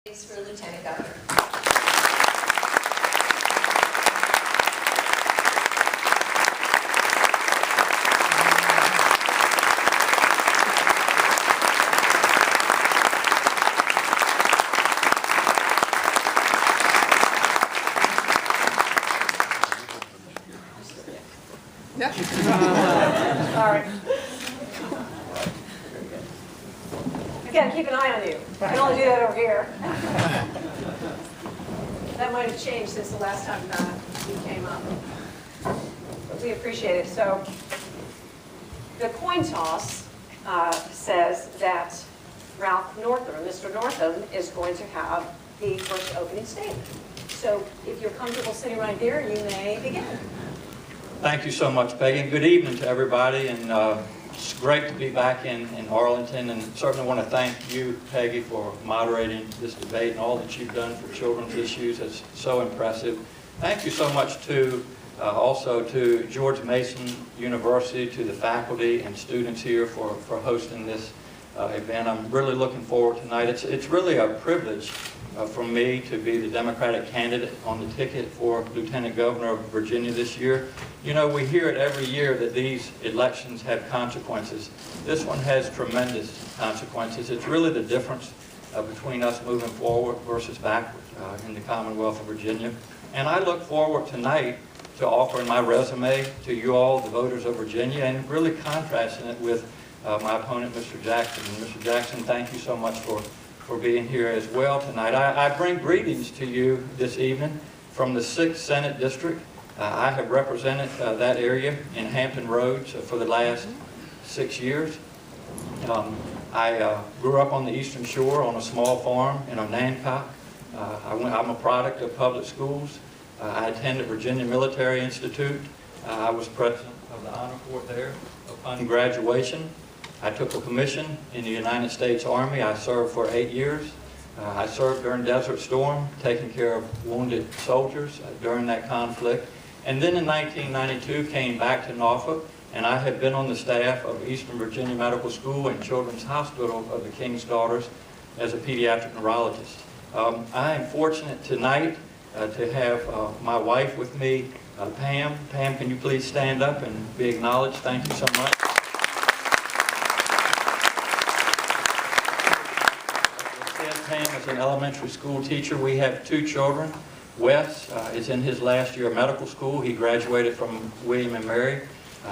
Thanks for Lieutenant Governor. All right. Again, keep an eye on you. I can only do that over here. That might have changed since the last time you came up. But we appreciate it. So the coin toss says that Ralph Northam, Mr. Northam, is going to have the first opening statement. So if you're comfortable sitting right there, you may begin. Thank you so much, Peggy. And good evening to everybody. And it's great to be back in Arlington. And certainly want to thank you, Peggy, for moderating this debate and all that you've done for children's issues. It's so impressive. Thank you so much also to George Mason University, to the faculty and students here for hosting this event. I'm really looking forward tonight. It's really a privilege for me to be the Democratic candidate on the ticket for Lieutenant Governor of Virginia this year. You know, we hear it every year that these elections have consequences. This one has tremendous consequences. It's really the difference between us moving forward versus backward in the Commonwealth of Virginia. And I look forward tonight to offering my resume to you all, the voters of Virginia, and really contrasting it with my opponent, Mr. Jackson. And Mr. Jackson, thank you so much for being here as well tonight. I bring greetings to you this evening from the 6th Senate District. I have represented that area in Hampton Roads for the last 6 years. I grew up on the Eastern Shore on a small farm in Nancock. I'm a product of public schools. I attended Virginia Military Institute. I was president of the Honor Corps there. Upon graduation, I took a commission in the United States Army. I served for 8 years. I served during Desert Storm, taking care of wounded soldiers during that conflict. And then in 1992 came back to Norfolk, and I have been on the staff of Eastern Virginia Medical School and Children's Hospital of the King's Daughters as a pediatric neurologist. I am fortunate tonight to have my wife with me, Pam. Pam, can you please stand up and be acknowledged? Thank you so much. Pam is an elementary school teacher. We have 2 children. Wes is in his last year of medical school. He graduated from William & Mary.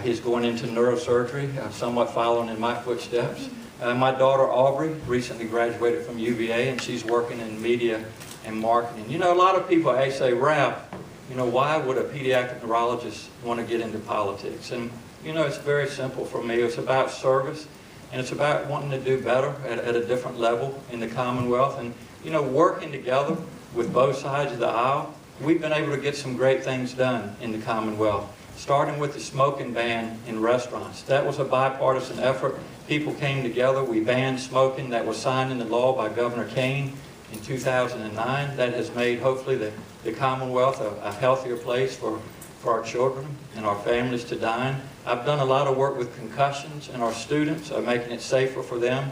He's going into neurosurgery, somewhat following in my footsteps. My daughter Aubrey recently graduated from UVA, and she's working in media and marketing. You know, a lot of people say, Ralph, you know, why would a pediatric neurologist want to get into politics? And, you know, it's very simple for me. It's about service. And it's about wanting to do better at a different level in the Commonwealth. And, you know, working together with both sides of the aisle, we've been able to get some great things done in the Commonwealth, starting with the smoking ban in restaurants. That was a bipartisan effort. People came together. We banned smoking. That was signed into law by Governor Kane in 2009. That has made, hopefully, the Commonwealth a healthier place for our children and our families to dine. I've done a lot of work with concussions and our students, making it safer for them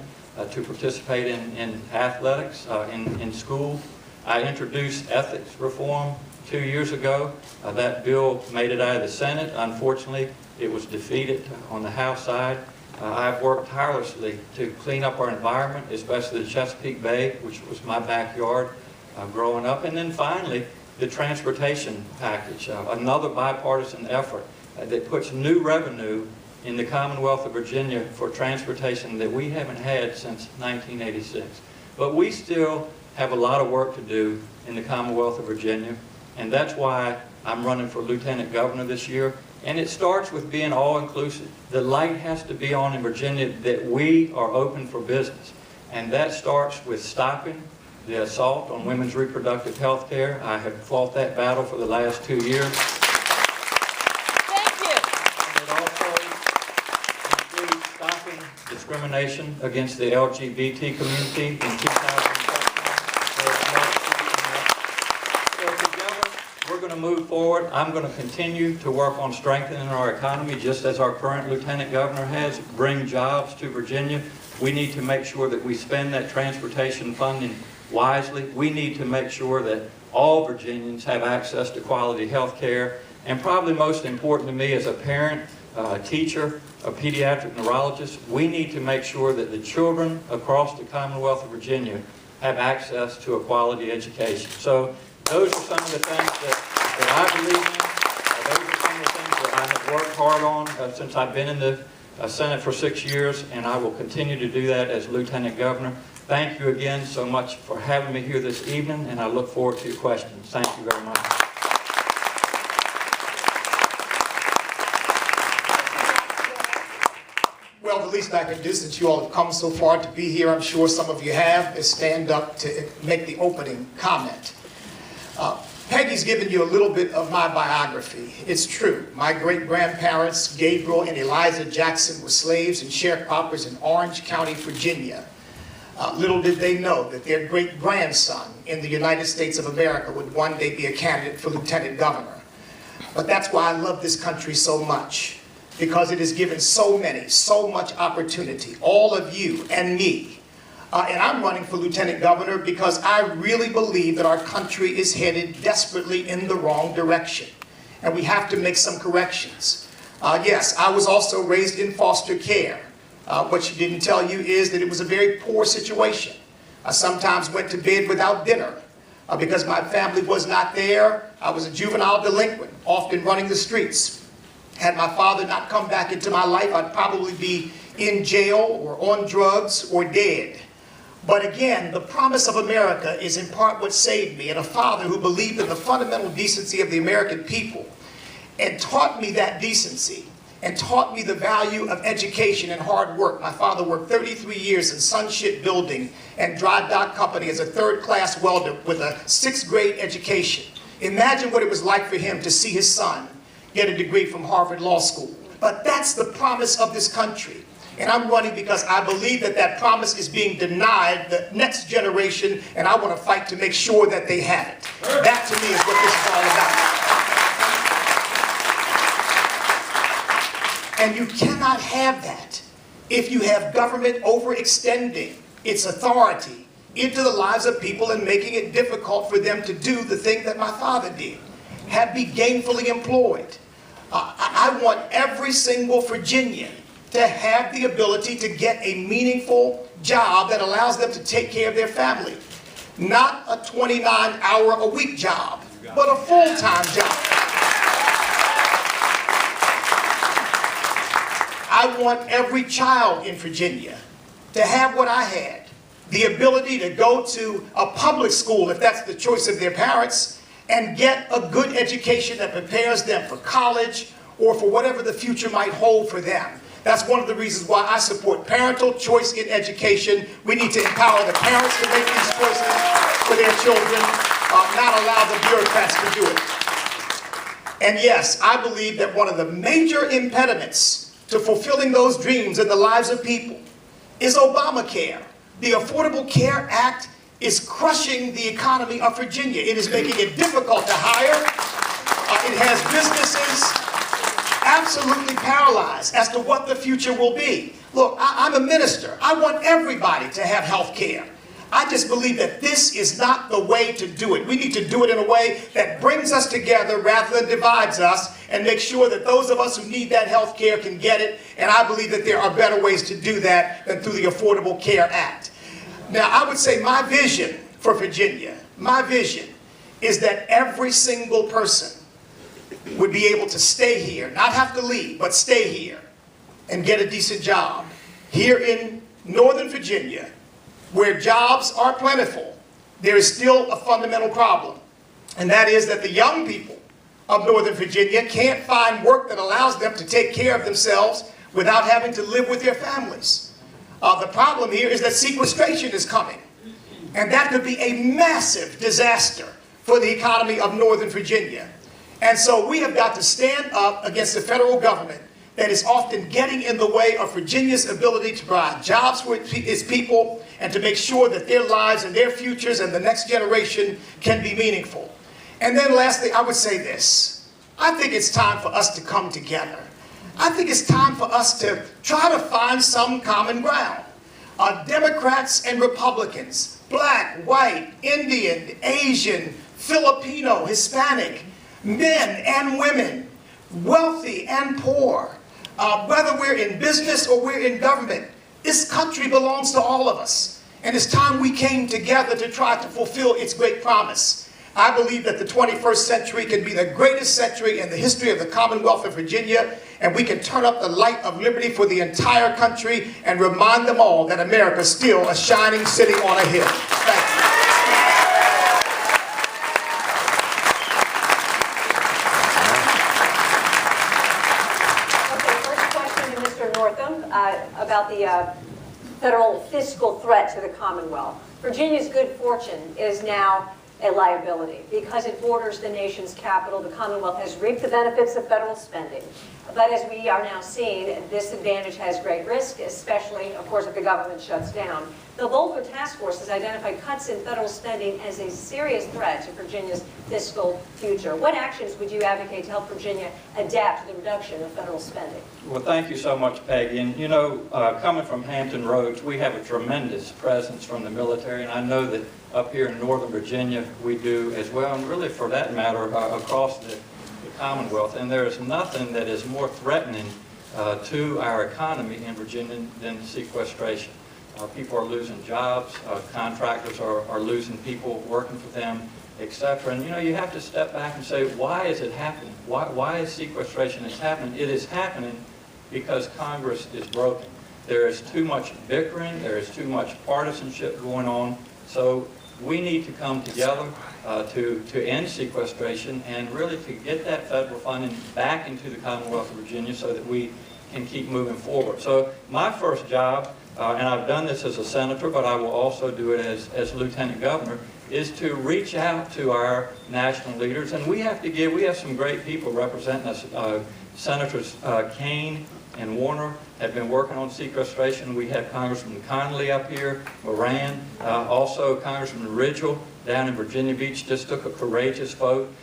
to participate in athletics in school. I introduced ethics reform 2 years ago. That bill made it out of the Senate. Unfortunately, it was defeated on the House side. I've worked tirelessly to clean up our environment, especially the Chesapeake Bay, which was my backyard growing up. And then finally, the transportation package, another bipartisan effort that puts new revenue in the Commonwealth of Virginia for transportation that we haven't had since 1986. But we still have a lot of work to do in the Commonwealth of Virginia, and that's why I'm running for Lieutenant Governor this year. And it starts with being all-inclusive. The light has to be on in Virginia that we are open for business, and that starts with stopping the assault on women's reproductive health care. I have fought that battle for the last 2 years. Thank you. And it also includes stopping discrimination against the LGBT community in 2013. So together, we're going to move forward. I'm going to continue to work on strengthening our economy, just as our current Lieutenant Governor has, bring jobs to Virginia. We need to make sure that we spend that transportation funding wisely. We need to make sure that all Virginians have access to quality health care. And probably most important to me as a parent, a teacher, a pediatric neurologist, we need to make sure that the children across the Commonwealth of Virginia have access to a quality education. So those are some of the things that I believe in. Those are some of the things that I have worked hard on since I've been in the Senate for 6 years, and I will continue to do that as Lieutenant Governor. Thank you again so much for having me here this evening, and I look forward to your questions. Thank you very much. Well, the least I can do, since you all have come so far to be here, I'm sure some of you have, is stand up to make the opening comment. Peggy's given you a little bit of my biography. It's true. My great-grandparents, Gabriel and Eliza Jackson, were slaves and sharecroppers in Orange County, Virginia. Little did they know that their great-grandson in the United States of America would one day be a candidate for lieutenant governor. But that's why I love this country so much, because it has given so many, so much opportunity, all of you and me. And I'm running for lieutenant governor because I really believe that our country is headed desperately in the wrong direction. And we have to make some corrections. Yes, I was also raised in foster care. What she didn't tell you is that it was a very poor situation. I sometimes went to bed without dinner because my family was not there. I was a juvenile delinquent, often running the streets. Had my father not come back into my life, I'd probably be in jail or on drugs or dead. But again, the promise of America is in part what saved me, and a father who believed in the fundamental decency of the American people and taught me that decency and taught me the value of education and hard work. My father worked 33 years in Sun Shipbuilding and Dry Dock Company as a third-class welder with a 6th grade education. Imagine what it was like for him to see his son get a degree from Harvard Law School. But that's the promise of this country. And I'm running because I believe that that promise is being denied the next generation, and I want to fight to make sure that they have it. That to me is what this is all about. And you cannot have that if you have government overextending its authority into the lives of people and making it difficult for them to do the thing that my father did, be gainfully employed. I want every single Virginian to have the ability to get a meaningful job that allows them to take care of their family. Not a 29-hour-a-week job, but a full-time job. I want every child in Virginia to have what I had, the ability to go to a public school, if that's the choice of their parents, and get a good education that prepares them for college or for whatever the future might hold for them. That's one of the reasons why I support parental choice in education. We need to empower the parents to make these choices for their children, not allow the bureaucrats to do it. And yes, I believe that one of the major impediments to fulfilling those dreams in the lives of people is Obamacare. The Affordable Care Act is crushing the economy of Virginia. It is making it difficult to hire. It has businesses absolutely paralyzed as to what the future will be. Look, I'm a minister. I want everybody to have health care. I just believe that this is not the way to do it. We need to do it in a way that brings us together rather than divides us, and make sure that those of us who need that health care can get it. And I believe that there are better ways to do that than through the Affordable Care Act. Now, I would say my vision for Virginia, my vision is that every single person would be able to stay here, not have to leave, but stay here and get a decent job. Here in Northern Virginia, where jobs are plentiful, there is still a fundamental problem. And that is that the young people of Northern Virginia can't find work that allows them to take care of themselves without having to live with their families. The problem here is that sequestration is coming. And that could be a massive disaster for the economy of Northern Virginia. And so we have got to stand up against the federal government that is often getting in the way of Virginia's ability to provide jobs for its people and to make sure that their lives and their futures and the next generation can be meaningful. And then lastly, I would say this. I think it's time for us to come together. I think it's time for us to try to find some common ground. Democrats and Republicans, black, white, Indian, Asian, Filipino, Hispanic, men and women, wealthy and poor, whether we're in business or we're in government, this country belongs to all of us. And it's time we came together to try to fulfill its great promise. I believe that the 21st century can be the greatest century in the history of the Commonwealth of Virginia, and we can turn up the light of liberty for the entire country and remind them all that America is still a shining city on a hill. Thank you. Okay, first question to Mr. Northam about the federal fiscal threat to the Commonwealth. Virginia's good fortune is now a liability because it borders the nation's capital. The Commonwealth has reaped the benefits of federal spending. But as we are now seeing, this advantage has great risk, especially, of course, if the government shuts down. The Volcker Task Force has identified cuts in federal spending as a serious threat to Virginia's fiscal future. What actions would you advocate to help Virginia adapt to the reduction of federal spending? Well, thank you so much, Peggy. And you know, coming from Hampton Roads, we have a tremendous presence from the military, and I know that up here in Northern Virginia we do as well, and really for that matter across the Commonwealth. And there is nothing that is more threatening to our economy in Virginia than sequestration. People are losing jobs, contractors are losing people working for them, etc. And you know, you have to step back and say, why is it happening? Why is sequestration happening? It is happening because Congress is broken. There is too much bickering, there is too much partisanship going on. So we need to come together to end sequestration and really to get that federal funding back into the Commonwealth of Virginia so that we can keep moving forward. So my first job, and I've done this as a senator, but I will also do it as lieutenant governor, is to reach out to our national leaders. And we have some great people representing us. Senators Kane and Warner have been working on sequestration. We have Congressman Connolly up here, Moran, also Congressman Ridgell down in Virginia Beach just took a courageous vote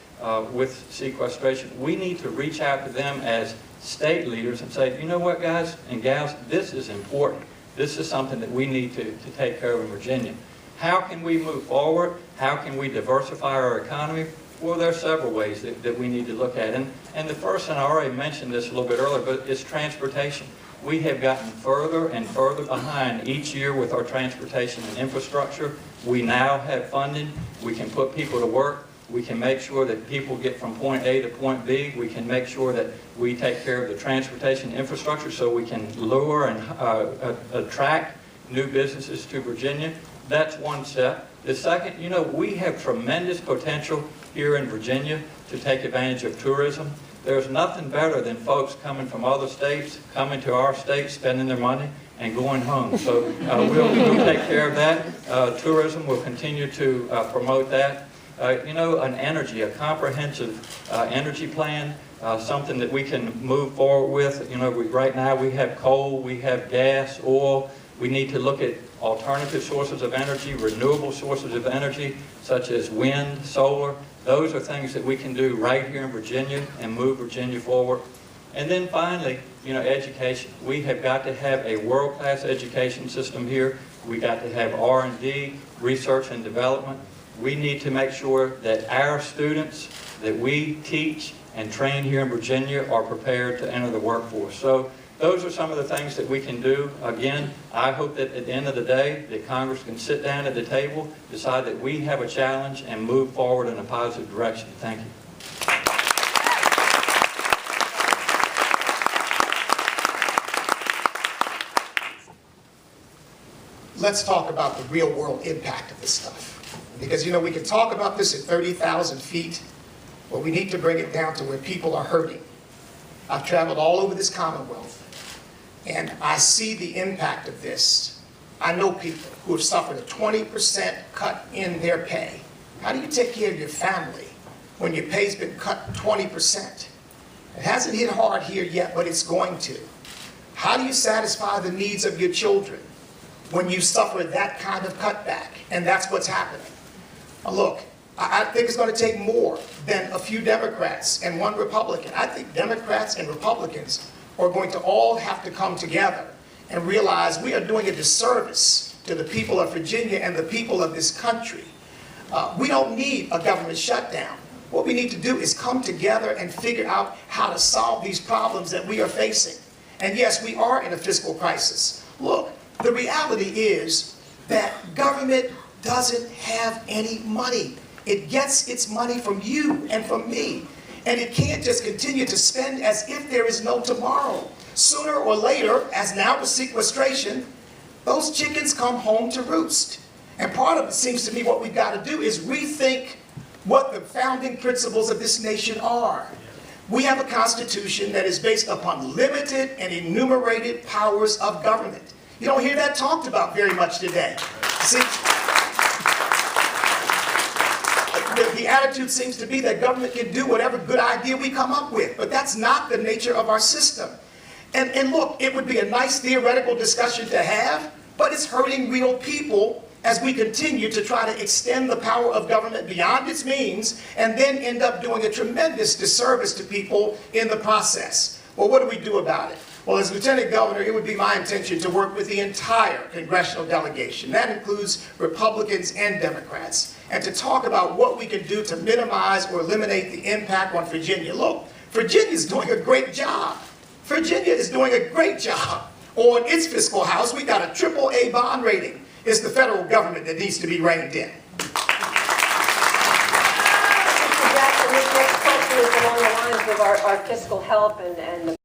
with sequestration. We need to reach out to them as state leaders and say, you know what, guys and gals, this is important. This is something that we need to take care of in Virginia. How can we move forward? How can we diversify our economy? Well, there are several ways that we need to look at. And the first, and I already mentioned this a little bit earlier, but it's transportation. We have gotten further and further behind each year with our transportation and infrastructure. We now have funding. We can put people to work. We can make sure that people get from point A to point B. We can make sure that we take care of the transportation infrastructure so we can lure and attract new businesses to Virginia. That's one step. The second, you know, we have tremendous potential here in Virginia to take advantage of tourism. There's nothing better than folks coming from other states, coming to our state, spending their money, and going home. So we'll take care of that. Tourism will continue to promote that. You know, a comprehensive energy plan, something that we can move forward with. You know, right now we have coal, we have gas, oil. We need to look at alternative sources of energy, renewable sources of energy, such as wind, solar. Those are things that we can do right here in Virginia and move Virginia forward. And then finally, you know, education. We have got to have a world-class education system here. We got to have R&D, research and development. We need to make sure that our students that we teach and train here in Virginia are prepared to enter the workforce. So those are some of the things that we can do. Again, I hope that at the end of the day that Congress can sit down at the table, decide that we have a challenge, and move forward in a positive direction. Thank you. Let's talk about the real world impact of this stuff. Because, you know, we can talk about this at 30,000 feet, but we need to bring it down to where people are hurting. I've traveled all over this Commonwealth, and I see the impact of this. I know people who have suffered a 20% cut in their pay. How do you take care of your family when your pay's been cut 20%? It hasn't hit hard here yet, but it's going to. How do you satisfy the needs of your children when you suffer that kind of cutback? And that's what's happening. Now look, I think it's going to take more than a few Democrats and one Republican. I think Democrats and Republicans are going to all have to come together and realize we are doing a disservice to the people of Virginia and the people of this country. We don't need a government shutdown. What we need to do is come together and figure out how to solve these problems that we are facing. And yes, we are in a fiscal crisis. Look, the reality is that government doesn't have any money. It gets its money from you and from me. And it can't just continue to spend as if there is no tomorrow. Sooner or later, as now with sequestration, those chickens come home to roost. And part of it seems to me what we've got to do is rethink what the founding principles of this nation are. We have a constitution that is based upon limited and enumerated powers of government. You don't hear that talked about very much today. See, the attitude seems to be that government can do whatever good idea we come up with, but that's not the nature of our system. And look, it would be a nice theoretical discussion to have, but it's hurting real people as we continue to try to extend the power of government beyond its means and then end up doing a tremendous disservice to people in the process. Well, what do we do about it? Well, as Lieutenant Governor, it would be my intention to work with the entire congressional delegation. That includes Republicans and Democrats, and to talk about what we can do to minimize or eliminate the impact on Virginia. Look, Virginia is doing a great job. Virginia is doing a great job on its fiscal house. We got a AAA bond rating. It's the federal government that needs to be reined in. Mr. Jackson, this next question is along the lines of our fiscal help and the